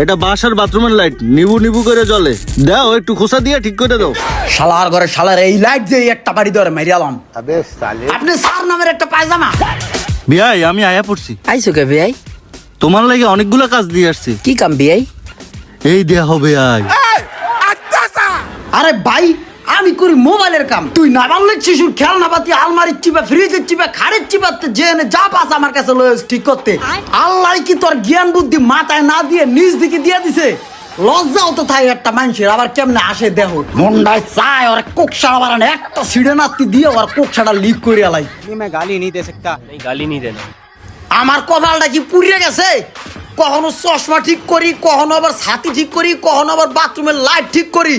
এটা বাসার বাথরুমের লাইট নিবু নিবু করে জ্বলে, দাও একটু খোসা দিয়ে ঠিক করে দাও। শালার ঘরে শালার এই লাইট দিয়ে একটা বাড়ি ধরে মারিয়ালাম। আপনি স্যার নামের একটা পায়জামা। বিয়াই আমি আয়া পড়ছি, আইসো কে বিয়াই? তোমার লাগে অনেকগুলো কাজ দিয়ে আসছি। কি কাম বিয়াই? এই দেয়া হবে আয়। আরে ভাই আমি করি মোবাইলের কাম, তুই না বাংলা শিশুর খেলনা পাতি আলমারির চিপা ফ্রিজের চিপা খাড়ের চিপাতে জেনে যা পাস আমার কাছে লয়েস ঠিক করতে। আল্লাহ কি তোর জ্ঞান বুদ্ধি মাথায় না দিয়ে নিজ দিকে দিয়ে দিছে? লজ্জাও তো থাই একটা মানুষের, আবার কেমনে আসে দেহ মন্ডায় চায় ওর কোকসাড়া বাড়ানো একটা সিঁড়ে নাতি দিয়ে ওর কোকসাড়া লিক করে আলাই। मैं गाली नहीं दे सकता। नहीं गाली नहीं देना। আমার কপালটা কি পুড়িয়ে গেছে? কখনো চশমা ঠিক করি, কখনো আবার ছাতি ঠিক করি, কখনো আবার বাথরুমের লাইট ঠিক করি,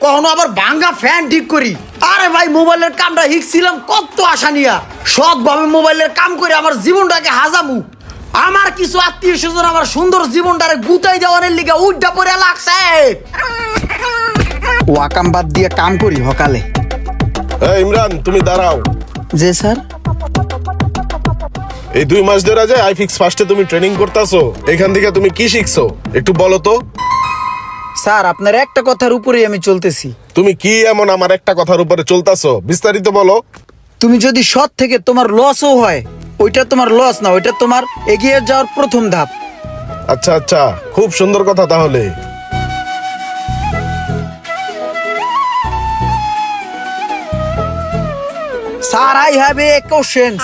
কখনো আবার ভাঙ্গা ফ্যান ঠিক করি। আরে ভাই মোবাইলের কামটা শিখছিলাম কত আশা নিয়া, সৎভাবে মোবাইলের কাম করে আমার জীবনটাকে হাজামু। আমার কিছু আত্মীয় স্বজন আমার সুন্দর জীবনটারে গুতাই দেওয়ানের লিগে উড্ডা পরে লাগছে। ওয়াকাম বাদ দিয়ে কাম করি সকালে। ইমরান তুমি দাঁড়াও। জি স্যার। এই 2 মাস ধরে যে আইফিক্স ফার্স্টে তুমি ট্রেনিং করতেছো, এখান থেকে তুমি কি শিখছো একটু বলো তো। স্যার আপনার একটা কথার উপরেই আমি চলতেছি। তুমি কি এমন আমার একটা কথার উপরে চলতেছো, বিস্তারিত বলো। তুমি যদি সৎ থেকে তোমার লসও হয়, ওইটা তোমার লস না, ওইটা তোমার এগিয়ে যাওয়ার প্রথম ধাপ। আচ্ছা আচ্ছা, খুব সুন্দর কথা। তাহলে sir I have a question.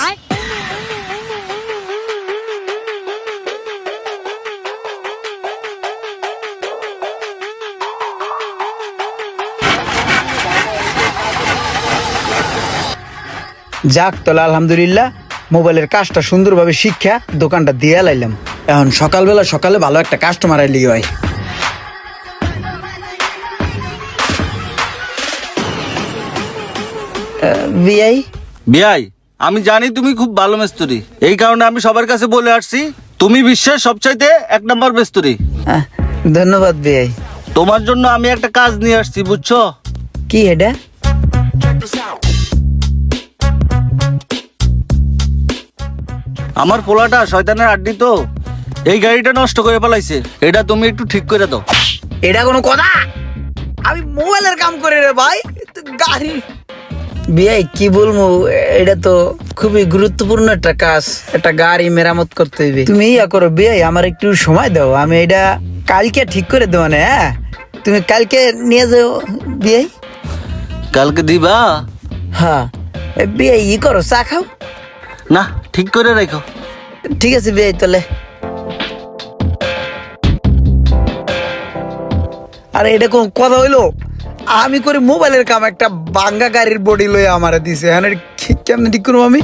যাক তাহলে আলহামদুলিল্লাহ মোবাইলের কাজটা সুন্দরভাবে শিক্ষা দোকানটা দিয়ে লাইলাম। এখন সকালবেলা সকালে ভালো একটা কাস্টমার আইলি হয়। বিয়াই বিয়াই আমি জানি তুমি খুব ভালো মিস্ত্রি, এই কারণে আমি সবার কাছে বলে আসছি তুমি বিশ্বের সবচাইতে 1 নম্বর মিস্ত্রি। ধন্যবাদ বিয়াই। তোমার জন্য আমি একটা কাজ নিয়ে আসছি, বুঝছো? কি এটা? আমার পোলাটা শয়তানের আড্ডি তো এই গাড়িটা নষ্ট করে ফেলাইছে, এটা তুমি একটু ঠিক করে দাও। এটা কোনো কথা? আমি মোবাইলের কাম করি রে ভাই, গাড়ি। বিয়াই কি বলবো, এটা তো খুবই গুরুত্বপূর্ণ একটা কাজ, একটা গাড়ি মেরামত করতে হইবে। তুমি ইয়া করো বিয়াই, আমার একটু সময় দাও, আমি এটা কালকে ঠিক করে দেবো না। হ্যাঁ তুমি কালকে নিয়ে যাও বিয়াই। কালকে দিবা? হ্যাঁ বিয়াই ই করো, চা খাও। না ঠিক করে রাখো। ঠিক আছে বিয়াই তাহলে। আরে এটা কোন কথা হইলো? আমি করি মোবাইলের কাম, একটা বাঙ্গা গাড়ির বডি লয়ে আমারে দিছে। হ্যাঁ কেমনে ঠিক করবো আমি?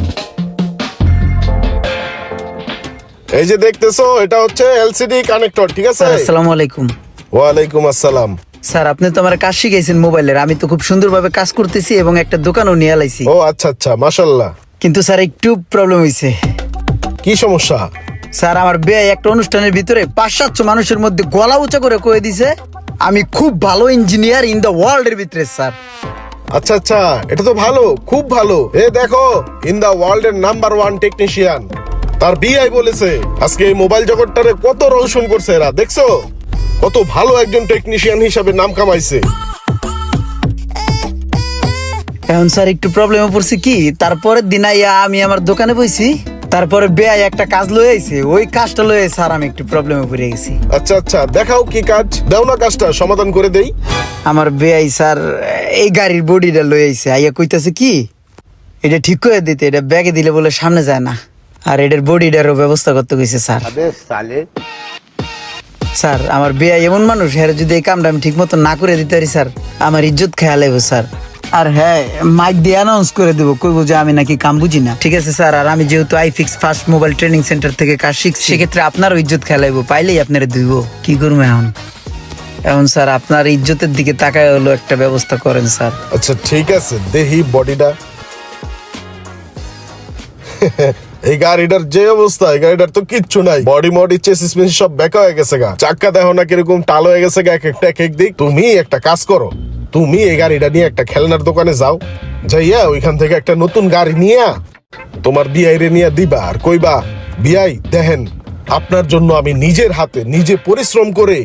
এই যে দেখতেছো এটা হচ্ছে এলসিডি কানেক্টর, ঠিক আছে? স্যার আসসালামু আলাইকুম। ওয়ালাইকুম আসসালাম। স্যার আপনি তো আমার কাজ শিখাইছেন মোবাইলের, আমি তো খুব সুন্দরভাবে কাজ করতেছি এবং একটা দোকানও নিয়ে আলাইছি। ও আচ্ছা আচ্ছা, মাশাআল্লাহ। কিন্তু স্যার একটু প্রবলেম হয়েছে। কি সমস্যা? স্যার আমার বিয়ে একটা অনুষ্ঠানের ভিতরে 500-700 মানুষের মধ্যে গলা উঁচা করে কয়ে দিছে আমি খুব ভালো ইঞ্জিনিয়ার ইন দ্য ওয়ার্ল্ড এর ভিতরে। স্যার আচ্ছা আচ্ছা, এটা তো ভালো, খুব ভালো। এ দেখো, ইন দা ওয়ার্ল্ড এর নাম্বার 1 টেকনিশিয়ান, তার বিআই বলেছে আজকে এই মোবাইল জগৎটারে কত রোশন করছে এরা। দেখছো কত ভালো একজন টেকনিশিয়ান হিসাবে নাম কামাইছে। এখন স্যার একটু প্রবলেমে পড়ছি কি, তারপরের দিন আইয়া আমি আমার দোকানে বইছি, তারপরে বেআই একটা কাজ লয়ে আইছে, ওই কাজটা লয়ে স্যার আমি একটু প্রবলেমে পড়ে গেছি। আচ্ছা আচ্ছা, দেখাও কি কাজ, দাও না কাজটা সমাধান করে দেই। আমার বেআই স্যার এই গাড়ির বডিটা লয়ে আইছে, আইয়া কইতাছে কি এটা ঠিক করে দিতে, এটা ব্যাগে দিলে বলে সামনে যায় না, আর এটার বডিটারও ব্যবস্থা করতে কইছে স্যার। স্যার আমার বেআই এমন মানুষ, হ্যাঁ যদি এই কামটা আমি ঠিক মতো না করে দিতে পারি স্যার, আমার ইজ্জত খেয়া লাগবে স্যার। আর হ্যাঁ মাইক দিয়ে অ্যানাউন্স করে দেবো, কইবো যে আমি নাকি কাম বুঝি না। ঠিক আছে স্যার, আর আমি যেহেতু iFix first mobile training centre থেকে কাজ শিখছি, সেক্ষেত্রে আপনারও ইজ্জত খেলাইবো, পাইলেই আপনারা ধুইব। কি করবো এখন? এখন স্যার আপনার ইজ্জতের দিকে তাকায় হলো একটা ব্যবস্থা করেন স্যার। আচ্ছা ঠিক আছে, দেহি বডিটা। এই গাড়িটার যে অবস্থা, এই গাড়িটার তো কিচ্ছু নাই, বডি মডি চেসিস মেসিস সব বেকা হয়ে গেছে গা, চাক্কা দেখো না কিরকম টাল হয়ে গেছে গা, এক এক দিক। তুমি একটা কাজ করো, তুমি এই গাড়িটা নিয়ে একটা খেলনার দোকানে যাও, যাইয়া ওইখান থেকে একটা নতুন গাড়ি নিয়ে তোমার বিআই রে নিয়ে দিবা, আর কইবা বিআই দেখেন আপনার জন্য আমি নিজের হাতে নিজে পরিশ্রম করে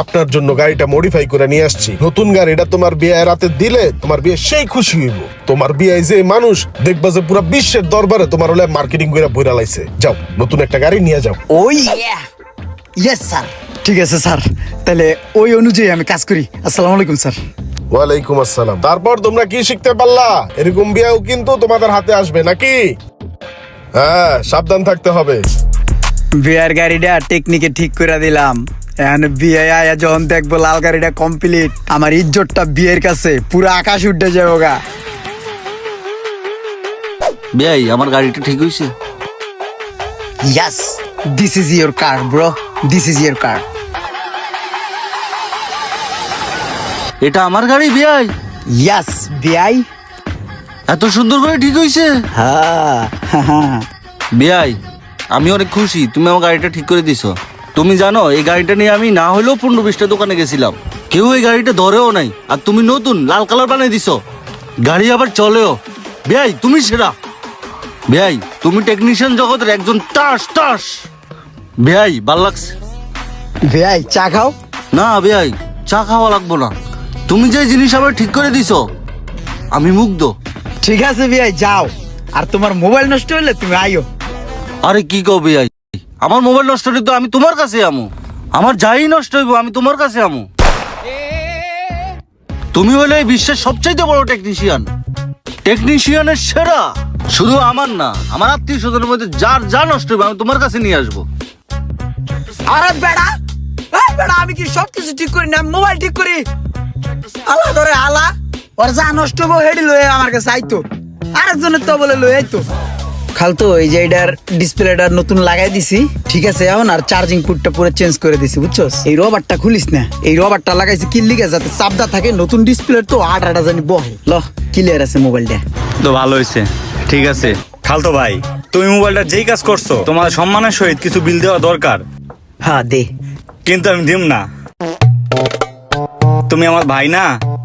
আপনার জন্য গাড়িটা মডিফাই করে নিয়ে আসছি। নতুন গাড়িটা তোমার বিয়ে রাতে দিলে তোমার বিয়ে সেই খুশি হইব। তোমার বিয়ে যে মানুষ দেখবা যে পুরো বিশ্বের দরবারে তোমার হলে মার্কেটিং করে বইরা লাইছে। যাও নতুন একটা গাড়ি নিয়ে যাও। ওই ইয়েস স্যার, ঠিক আছে স্যার, তাহলে ওই অনুযায়ী আমি কাজ করি। আসসালামু আলাইকুম স্যার। ওয়ালাইকুম আসসালাম। তারপর তোমরা কি শিখতে পারলা? এরকম বিয়েও কিন্তু তোমাদের হাতে আসবে নাকি? হ্যাঁ, সাবধান থাকতে হবে। বিয়ের গাড়িটা টেকনিকে ঠিক করে দিলাম। এখন বিয়ে আয়া যখন দেখবো লাল গাড়িটা কমপ্লিট, আমার ইজ্জতটা বিয়ের কাছে পুরো আকাশ উঠে যাবো গা। ভাই আমার গাড়িটা ঠিক হয়েছে? Yes, this is your car, bro. This is your car. এটা আমার গাড়ি ভাই? Yes, বিআই। এত সুন্দর করে ঠিক হয়েছে? হ্যাঁ, হ্যাঁ। ভাই আমি অনেক খুশি তুমি আমার গাড়িটা ঠিক করে দিছো। তুমি জানো এই গাড়িটা নিয়ে আমি না হলেও 15-20টা দোকানে গেছিলাম, কেউ এই গাড়িটা ধরেও নাই। আর তুমি নতুন লাল কালার বানিয়ে দিছো, গাড়ি আবার চলেও। ভাই তুমি সেরা ভাই, তুমি টেকনিশিয়ান জগতের একজন টাস টাস ভাই। ভাল লাগছে বিআই, চা খাও? না ভাই, চা খাওয়া লাগবো না। তুমি যে জিনিস আবার ঠিক করে দিছো আমি মুগ্ধ। ঠিক আছে বিআই, যাও। আর তোমার মোবাইল নষ্ট হলে তুমি আইও। আরে কি কও ভাই, আমার মোবাইল নষ্ট হলে তো আমি তোমার কাছে আমু। আমার যাই নষ্ট হইব আমি তোমার কাছে আমু। তুমি হলে এই বিশ্বের সবচাইতে বড় টেকনিশিয়ান, টেকনিশিয়ানের সেরা। শুধু আমার না, আমার আত্মীয় স্বজনের মধ্যে যার যা নষ্ট হইবে আমি তোমার কাছে নিয়ে আসবো। আরে বেড়া, এই বেড়া, আমি কি সবকিছু ঠিক করি না? মোবাইল ঠিক করি। আলা ধরে আলা, ওর যা নষ্ট হবো হেডি লয়ে আমার কাছে আইতো, আরেকজনের তো বলে লয়ে আইতো। খালতো এই যে এটার ডিসপ্লেটা নতুন লাগাই দিছি, ঠিক আছে এখন। আর চার্জিং পোর্টটা পুরো চেঞ্জ করে দিছি, বুঝছস? এই রবারটা খুলিস না, এই রবারটা লাগাইছি কি লিগে যাতে চাপদা থাকে। নতুন ডিসপ্লে তো আটা জানি বহে। ল, ক্লিয়ার আছে মোবাইলটা। তো ভালো হয়েছে, ঠিক আছে। খালতো ভাই, তুমি মোবাইলটা যেই কাজ করছো তোমার সম্মানের সহিত কিছু বিল দেওয়া দরকার। হ্যাঁ দে। কিন্তু আমি দিম না। তুমি আমার ভাই না,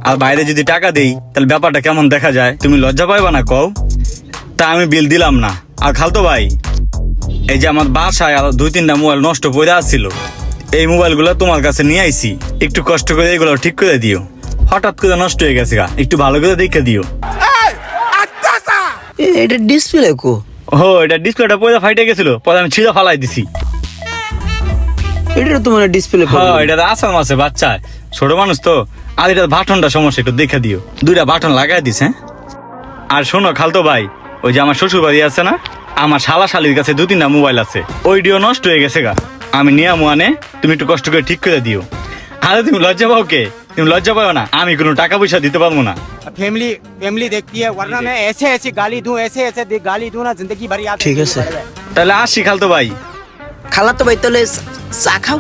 আর বাইরে যদি টাকা দেই তাহলে ব্যাপারটা কেমন দেখা যায়, তুমি লজ্জা পাইবা না কও? তা আমি বিল দিলাম না। আর খালতো ভাই, এই যে আমার বাসায় আর 2-3টা মোবাইল নষ্ট পড়ে আসছিল, এই মোবাইলগুলো তোমার কাছে নিয়ে আইছি। একটু কষ্ট করে এগুলো ঠিক করে দিও। হঠাৎ করে নষ্ট হয়ে গেছে গা, একটু ভালো করে দেখে দিও। এটা ডিসপ্লে কো? ও, এটা ডিসপ্লেটা পয়সা ফাইটে গেছিল, পরে আমি ছিঁড়ে ফালাই দিছি। এটা তো মানে ডিসপ্লে। হ্যাঁ, এটা আসাম আছে বাচ্চা, ছোট মানুষ তো। আর এটা বাটনটা সমস্যা, একটু দেখে দিও। 2টা বাটন লাগাই দিস। হ্যাঁ, আর শোনো খালতো ভাই, ওই যে আমার শ্বশুর বাড়ি আছে না, আমার শালা শালির কাছে 2-3টা মোবাইল আছে, ওইটিও নষ্ট হয়ে গেছে গা। আমি নিয়ে আনে, তুমি একটু কষ্ট করে ঠিক করে দিও। আরে তুমি লজ্জা পাও কে? তুমি লজ্জা পাও না? আমি কোনো টাকা পয়সা দিতে পারবো না। फैमिली फैमिली देखती है, वरना मैं ऐसे ऐसे गाली दूं, ऐसे ऐसे गाली दूं ना, जिंदगी भर याद ঠিক আছে। তাহলে আসি খালতো ভাই। খালাতো ভাই, তাহলে চা খাও।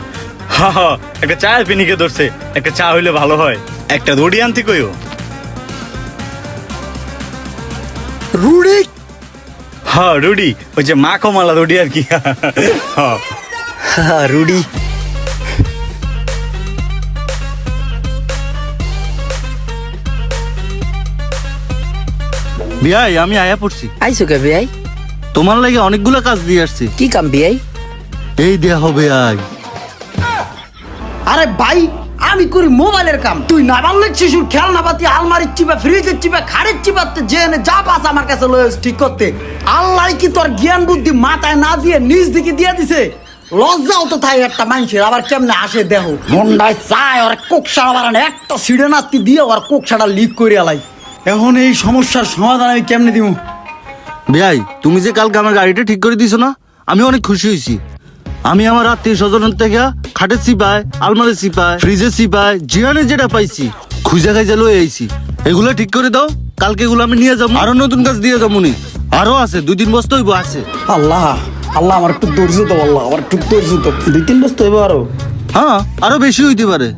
হ্যাঁ হ্যাঁ, একটা চায়ের পিনিকে ধরছে, একটা চা হইলে ভালো হয়। একটা রুটি আনতে কইও। রুডি? হ্যাঁ রুডি, ওই যে মা কমালা রুডি আর কি। হ্যাঁ হ্যাঁ, রুডি। ভাই আমি আয়া পড়ছি, আইসো কে বিআই? তোমার লাগে অনেকগুলো কাজ দিয়ে আসছি। কি কাম বিআই? এই দেয়া হবে আই। আরে ভাই, আমি করি মোবাইলের কাম, তুই না বাংলা শিশুর খেলনা পাতি আলমারির চিপা, ফ্রিজের চিপা, খাড়ের চিপাতে যে এনে যা পাস আমার কাছে লয়ে ঠিক করতে। আল্লাহ কি তোর জ্ঞান বুদ্ধি মাথায় না দিয়ে নিজ দিকে দিয়ে দিছে? লজ্জাও তো তাই একটা মানুষের, আবার কেমনে আসে দেহ মন্ডায় চায় ওর কোকসাড়া বাড়ানো, একটা সিঁড়ে নাতি দিয়ে ওর কোকসাড়া লিক করে আলাই। এখন এই সমস্যার সমাধান আমি কেমনে দিব? ভাই তুমি যে কালকে আমার গাড়িটা ঠিক করে দিছো না, আমি অনেক খুশি হয়েছি। আমি আমার আত্মীয় স্বজনের থেকে খাটের চিপায়, আলমারির চিপায়, ফ্রিজের চিপায়, জিয়ানের যেটা পাইছি খুঁজে খাইজে লয়ে আইছি। এগুলো ঠিক করে দাও, কালকে এগুলো আমি নিয়ে যাবো। আরো নতুন কাজ দিয়ে যাবো নি, আরো আছে 2-3 বস্তা হইব আছে। আল্লাহ আল্লাহ, আমার একটু ধৈর্য তো, আল্লাহ আমার একটু ধৈর্য তো। 2-3 বস্তু হইব আরো? হ্যাঁ, আরো বেশি হইতে পারে।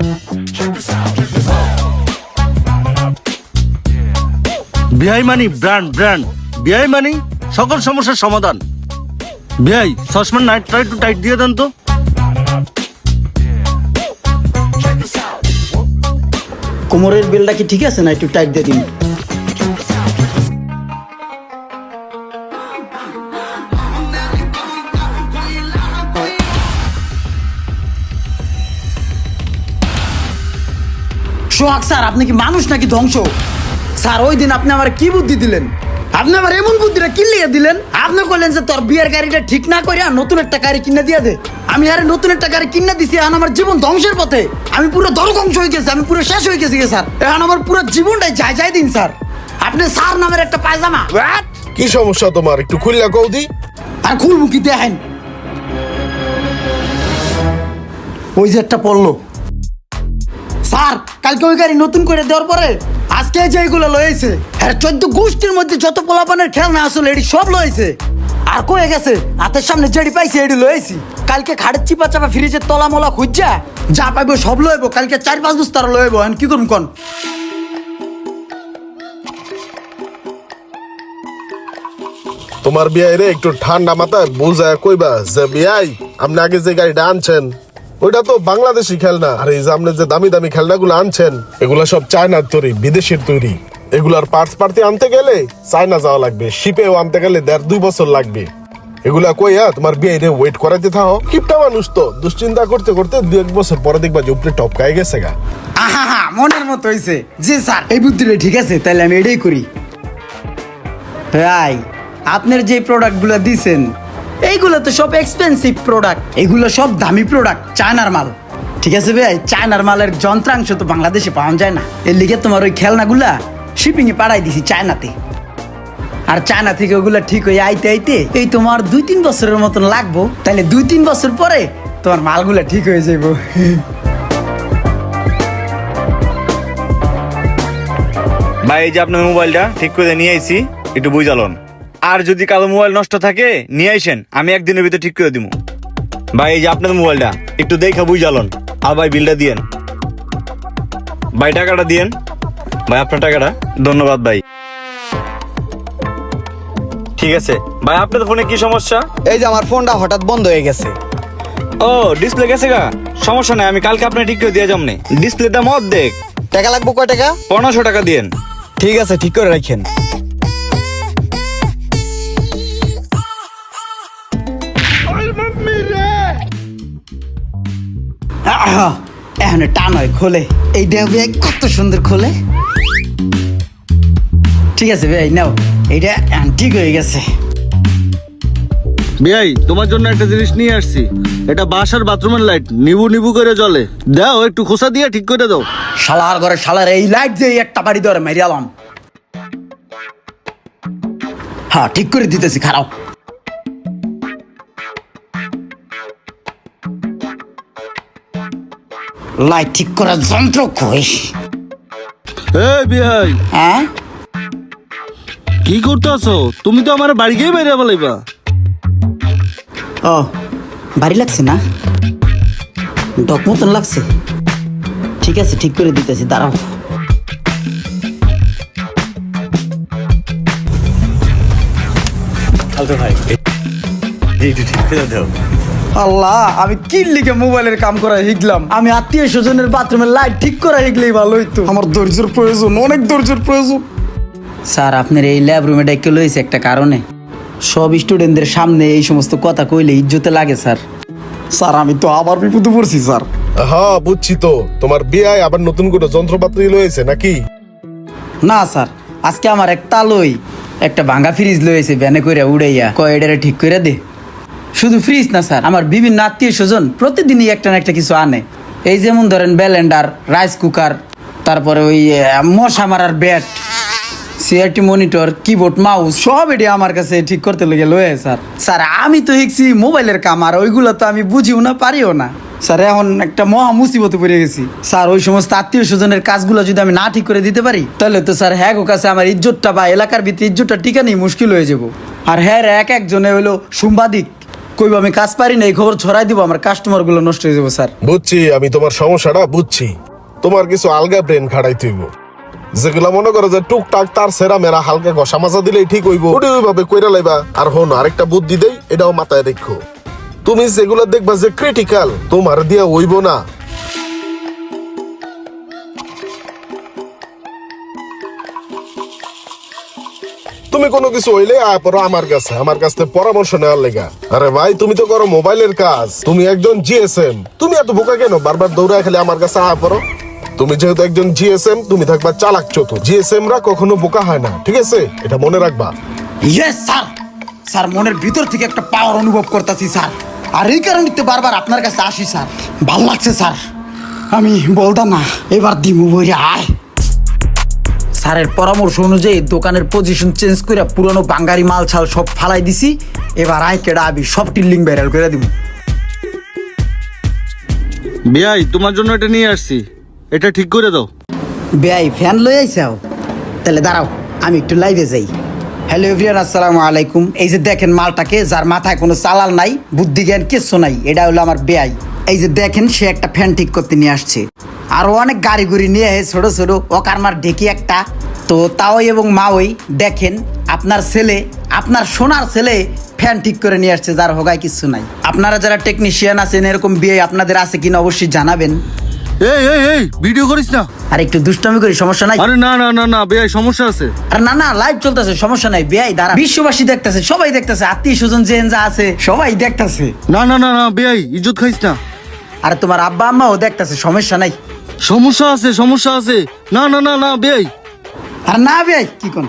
বিআই মানি ব্র্যান্ড ব্র্যান্ড, বিআই মানি সকল সমস্যার সমাধান। বিআই সসমান নাইটটা একটু টাইট দিয়ে দেন তো। কোমরের বেলটা কি ঠিক আছে না? একটু টাইট দিয়ে দিন। সোহাগ স্যার, আপনি কি মানুষ নাকি ধ্বংস? স্যার ওই দিন আপনি আমার কি বুদ্ধি দিলেন? আপনি আমার এমন বুদ্ধিটা কি লিয়ে দিলেন? আপনি বললেন যে তোর বিয়ের গাড়িটা ঠিক না করে নতুন একটা গাড়ি কিনে দিয়ে দে। আমি আরে নতুন একটা গাড়ি কিনে দিছি, এখন আমার জীবন ধ্বংসের পথে। আমি পুরো ধ্বংস হয়ে গেছি, আমি পুরো শেষ হয়ে গেছি স্যার। এখন আমার পুরো জীবনটাই যায় দিন স্যার। আপনি স্যার নামের একটা পায়জামা কি সমস্যা তোমার, একটু খুললা কৌদি। আর খুলবো কি দেখেন, ওই যে একটা পড়লো। স্যার কালকে ওই গাড়ি নতুন করে দেওয়ার পরে আজকে যেগুলো লয়েছে, হ্যাঁ 14 গোষ্ঠীর মধ্যে যত পোলাপানের খেলনা আসলে এটি সব লয়েছে। আর কয়ে গেছে হাতের সামনে যেটি পাইছে এটি লয়েছি। কালকে খাড়ের চিপা চাপা ফ্রিজের তলা মোলা খুঁজছা যা পাইবো সব লইব। কালকে 4-5 বস্তার লইব। এখন কি করুন কন? তোমার বিয়াই রে একটু ঠান্ডা মাথায় বুঝায় কইবা যে বিয়াই আপনি আগে যে গাড়িটা আনছেন ওইটা তো বাংলাদেশি খেলনা, আর এই যে আপনি যে দামি দামি খেলনাগুলো আনছেন এগুলা সব চায়নার তৈরি, বিদেশের তৈরি। এগুলার পার্টস পার্টি আনতে গেলে চায়না যাওয়া লাগবে, শিপেও আনতে গেলে 1.5-2 বছর লাগবে। এগুলা কইয়া তোমার বিয়ে রে ওয়েট করাইতে থাও। কিপটা মানুষ তো দুশ্চিন্তা করতে করতে 2-1 বছর পরে দেখবা যে উপরে টপকাই গেছে গা। আহা মনের মতো হয়েছে। জি স্যার এই বুদ্ধিটা ঠিক আছে, তাহলে আমি এটাই করি। ভাই আপনার যে প্রোডাক্টগুলো দিছেন এইগুলো তো সব এক্সপেন্সিভ প্রোডাক্ট, এগুলো সব দামি প্রোডাক্ট, চায়নার মাল। ঠিক আছে ভাই, চায়নার মালের যন্ত্রাংশ তো বাংলাদেশে পাওয়া যায় না। এর লিগে তোমার ওই খেলনাগুলা শিপিং এ পাঠাই দিছি চায়নাতে। আর চায়না থেকে ওগুলা ঠিক হয়ে আইতে আইতে এই তোমার 2-3 বছরের মতন লাগবো। তাহলে 2-3 বছর পরে তোমার মালগুলা ঠিক হয়ে যাইব। ভাই এই যে আপনার মোবাইলটা ঠিক করে নিয়ে আইছি, একটু বুঝালন। আর যদি কারো মোবাইল নষ্ট থাকে নিয়ে আইসেন, আমি একদিনের ভিতরে ঠিক করে দিব। ভাই এই যে আপনার মোবাইলটা একটু দেখা বুঝালন। আর ভাই বিলটা দিয়েন, ভাই টাকাটা দিয়েন। ভাই আপনার টাকাটা ধন্যবাদ ভাই। ঠিক আছে ভাই, আপনার ফোনে কি সমস্যা? এই যে আমার ফোনটা হঠাৎ বন্ধ হয়ে গেছে। ও ডিসপ্লে গেছে গা, সমস্যা নাই, আমি কালকে আপনার ঠিক করে দিয়ে যাবো। ডিসপ্লের দাম অর্ধেক, টাকা লাগবো কয় টাকা? 1500 টাকা দিয়েন। ঠিক আছে, ঠিক করে রাখেন। এখন টান হয় খোলে, এই দেখবে কত সুন্দর খোলে। ঠিক আছে ভাই নাও, এইটা ঠিক হয়ে গেছে। বিয়াই তোমার জন্য একটা জিনিস নিয়ে আসছি, এটা বাসার বাথরুমের লাইট, নিবু নিবু করে জ্বলে। দাও একটু খোসা দিয়ে ঠিক করে দাও। শালার ঘরে শালার এই লাইট দিয়ে একটা বাড়ি ধরে মেরিয়ালাম। হ্যাঁ ঠিক করে দিতেছি, খারাপ। লাইট ঠিক করার যন্ত্র কই? এই বিয়াই হ্যাঁ কি করতেছো? তুমি তো আমার বাড়ি গিয়ে বাইরে বলাইবা। ও বাড়ি লাগছে না, ডক মতন লাগছে। ঠিক আছে ঠিক করে দিতেছি, দাঁড়াও। ভাই একটু ঠিক করে দাও। আল্লাহ, আমি কি লিখে মোবাইলের কাম করা শিখলাম? আমি আত্মীয় স্বজনের বাথরুমের লাইট ঠিক করা শিখলেই ভালো হইতো। আমার ধৈর্যের প্রয়োজন, অনেক ধৈর্যের প্রয়োজন। স্যার আপনার এই ল্যাব রুমে ডেকে লইছে একটা কারণে। সব স্টুডেন্টদের সামনে এই সমস্ত কথা কইলে ইজ্জতে লাগে স্যার। স্যার আমি তো আবার বিপদে পড়ছি স্যার। হ্যাঁ বুঝছি তো, তোমার বিয়াই আবার নতুন করে যন্ত্রপাতি লয়েছে নাকি? না স্যার, আজকে আমার এক তালই একটা ভাঙা ফ্রিজ লয়েছে ভ্যানে করে উড়াইয়া, কয় এটারে ঠিক করে দে। শুধু ফ্রিজ না স্যার, আমার বিভিন্ন আত্মীয় স্বজন প্রতিদিনই একটা না একটা কিছু আনে। এই যেমন ধরেন ব্লেন্ডার, রাইস কুকার, তারপরে ওই মশা মারার bat, CRT monitor, keyboard, mouse সব এটি আমার কাছে ঠিক করতে লেগে লয়ে স্যার। স্যার আমি তো শিখছি মোবাইলের কাম, আর ওইগুলো তো আমি বুঝিও না পারিও না স্যার। এখন একটা মহা মুসিবতে পড়ে গেছি স্যার। ওই সমস্ত আত্মীয় স্বজনের কাজগুলো যদি আমি না ঠিক করে দিতে পারি তাহলে তো স্যার হ্যাঁ গো কাছে আমার ইজ্জতটা বা এলাকার ভিতরে ইজ্জতটা টিকানি মুশকিল হয়ে যাব। আর হ্যাঁ একজনে হইলো সাংবাদিক, কইব আমি কাজ পারি না, এই খবর ছড়াই দিব, আমার কাস্টমার গুলো নষ্ট হয়ে যাবো স্যার। বুঝছি, আমি তোমার সমস্যাটা বুঝছি। তোমার কিছু আলগা ব্রেন খাড়াইতে হইব, যেগুলা মনে করো যে টুকটাক তার সেরা মেরা হালকা ঘষা মাজা দিলেই ঠিক হইব, ওটা ওইভাবে কইরা লাইবা। আর হন আরেকটা বুদ্ধি দেই, এটাও মাথায় রেখো। তুমি যেগুলা দেখবা যে ক্রিটিক্যাল, তোমার দিয়া হইব না। তুমি কোনো কিছু হইলে আয় পড়ো আমার কাছে, আমার কাছ থেকে পরামর্শ নেওয়ার লেগা। আরে ভাই তুমি তো করো মোবাইলের কাজ, তুমি একজন জিএসএম, তুমি এত বোকা কেন? বারবার দৌড়ায় খালি আমার কাছে আয় পড়ো। তুমি যেহেতু একজন জিএসএম, তুমি থাকবা চালাক চতুর। জিএসএম রা কখনো বোকা হয় না, ঠিক আছে? এটা মনে রাখবা। Yes sir. স্যার মনের ভিতর থেকে একটা পাওয়ার অনুভব করতেছি স্যার, আর এই কারণে তো বারবার আপনার কাছে আসি স্যার। ভাল লাগছে স্যার, আমি বলতাম না, এবার দিমু বইরে আয়। স্যারের পরামর্শ অনুযায়ী দোকানের পজিশন চেঞ্জ করে পুরনো বাঙ্গারি মাল ছাল সব ফালাই দিছি। এবার আয় কেডা আবি সব লিঙ্ক ভাইরাল করে দিব। বিয়াই তোমার জন্য এটা নিয়ে আসছি, এটা ঠিক করে দাও। বেআই ফ্যান লই আইসাও, তাহলে দাঁড়াও আমি একটু লাইভে যাই। হ্যালো এভরিওয়ান, আসসালামু আলাইকুম। এই যে দেখেন মালটাকে, যার মাথায় কোনো চালাল নাই, বুদ্ধি জ্ঞান কিচ্ছু নাই, এটা হলো আমার বেআই। এই যে দেখেন সে একটা ফ্যান ঠিক করতে নিয়ে আসছে, আরো অনেক গাড়ি গুড়ি নিয়ে ছোট ছোট অকারমার ঢেকি একটা। তো তাওই এবং মাওই দেখেন আপনার ছেলে, আপনার সোনার ছেলে ফ্যান ঠিক করে নিয়ে আসছে, যার হোগায় কিছু নাই। আপনারা যারা টেকনিশিয়ান আছেন, এরকম বিয়ে আপনাদের আছে কিনা অবশ্যই জানাবেন। এই এই এই ভিডিও করিস না। আর একটু দুষ্টামি করি, সমস্যা নাই। আরে না না না না বিয়াই, সমস্যা আছে। আর না না, লাইভ চলতেছে, সমস্যা নাই। বিয়াই দাঁড়া, বিশ্ববাসী দেখতেছে, সবাই দেখতেছে, আত্মীয় স্বজন জেন যা আছে সবাই দেখতেছে। না না না না বিয়াই, ইজ্জত খাইস না। আর তোমার আব্বা আম্মাও দেখতেছে, সমস্যা নাই। সমস্যা আছে, সমস্যা আছে। না না না না বিয়াই। আর না বিয়াই কি কোন,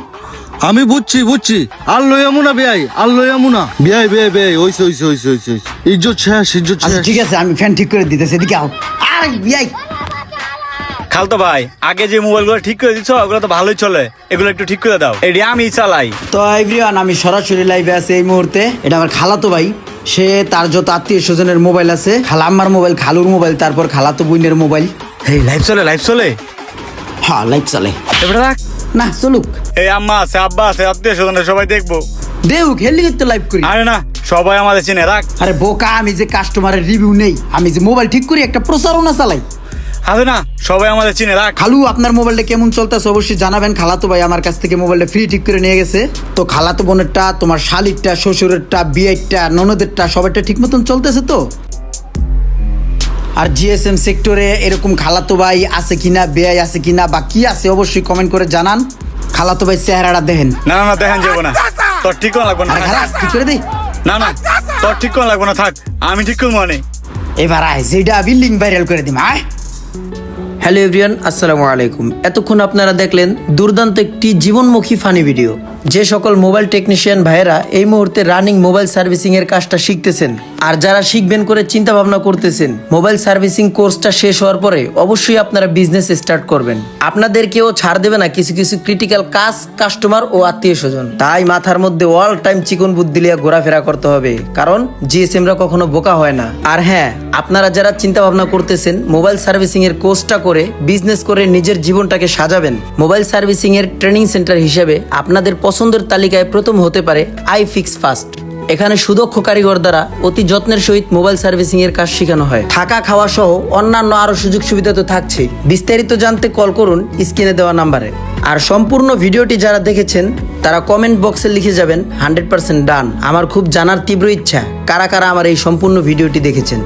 আমি বুঝছি বুঝছি, আর লই আমু না বিয়াই, আর লই আমু না বিয়াই। বিয়াই বিয়াই হইছে হইছে হইছে হইছে হইছে। ইজ্জত শেষ, ইজ্জত আচ্ছা শেষ। ঠিক আছে, আমি ফ্যান ঠিক করে দিতেছি, এদিকে আও। আর বিয়াই খালতো ভাই, আগে যে মোবাইলগুলো ঠিক করে দিচ্ছ ওগুলো তো ভালোই চলে, এগুলো একটু ঠিক করে দাও। এটি আমি চালাই। তো এভরিওয়ান, আমি সরাসরি লাইভে আছি এই মুহূর্তে। এটা আমার খালাতো ভাই, সে তার যত আত্মীয় স্বজনের মোবাইল আছে, খালা আম্মার মোবাইল, খালুর মোবাইল, তারপর খালাতো বোনের মোবাইল। এই লাইভ চলে, লাইভ চলে। হ্যাঁ লাইভ চলে। এবারে রাখ। না চলুক, এই আম্মা আছে, আব্বা আছে, আত্মীয় স্বজনের সবাই দেখবো। দেউক হেলি তো লাইভ করি। আরে না, সবাই আমাদের চিনে, রাখ। আরে বোকা, আমি যে কাস্টমারের রিভিউ নেই, আমি যে মোবাইল ঠিক করি, একটা প্রচারণা চালাই। আছে না, সবাই আমাদের চিনে, রাখ। খালু আপনার মোবাইলটা কেমন চলতেছে অবশ্যই জানাবেন। খালাতো ভাই আমার কাছ থেকে মোবাইলটা ফ্রি ঠিক করে নিয়ে গেছে। তো খালাতো বোনেরটা, তোমার শালিরটা, শ্বশুরেরটা, বিয়েরটা, ননদেরটা সবারটা ঠিক মতন চলতেছে তো? আর জিএসএম সেক্টরে এরকম খালাতো ভাই আছে কিনা, বেআই আছে কিনা, বা কি আছে অবশ্যই কমেন্ট করে জানান। খালাতো ভাই চেহারাটা দেখেন। না না না, দেখেন যাবো না, তোর ঠিক করা লাগবো না। আরে খালাস ঠিক করে দিই। না না, তোর ঠিক করা লাগবো না, থাক, আমি ঠিক করবো মানে। এবার আয়, যেটা বিল্ডিং ভাইরাল করে দিম, আয়। হ্যালো এভরিওয়ান, আসসালামু আলাইকুম। এতক্ষণ আপনারা দেখলেন দুর্দান্ত একটি জীবনমুখী ফানি ভিডিও। যে সকল মোবাইল টেকনিশিয়ান ভাইয়েরা এই মুহূর্তে রানিং মোবাইল সার্ভিসিং এর কাজটা শিখতেছেন, আর যারা শিখবেন করে চিন্তা ভাবনা করতেছেন, মোবাইল সার্ভিসিং কোর্সটা শেষ হওয়ার পরে অবশ্যই আপনারা বিজনেস স্টার্ট করবেন। আপনাদেরকেও ছাড় দেবে না কিছু কিছু ক্রিটিক্যাল কাজ, কাস্টমার ও আত্মীয় স্বজন। তাই মাথার মধ্যে অল টাইম চিকন বুদ্ধি লিয়া ঘোরাফেরা করতে হবে, কারণ জিএসএমরা কখনো বোকা হয় না। আর হ্যাঁ, আপনারা যারা চিন্তা ভাবনা করতেছেন মোবাইল সার্ভিসিং এর কোর্সটা করে বিজনেস করে নিজের জীবনটাকে সাজাবেন, মোবাইল সার্ভিসিং এর ট্রেনিং সেন্টার হিসেবে আপনাদের পছন্দের তালিকায় প্রথম হতে পারে আইফিক্স ফাস্ট। এখানে সুদক্ষ কারিগর দ্বারা অতি যত্নের সহিত মোবাইল সার্ভিসিং এর কাজ শেখানো হয়। থাকা খাওয়া সহ অন্যান্য আরো সুযোগ সুবিধা তো থাকছেই। বিস্তারিত জানতে কল করুন স্ক্রিনে দেওয়া নাম্বারে। আর সম্পূর্ণ ভিডিওটি যারা দেখেছেন তারা কমেন্ট বক্সে লিখে যাবেন 100% ডান। আমার খুব জানার তীব্র ইচ্ছা কারা কারা আমার এই সম্পূর্ণ ভিডিওটি দেখেছেন।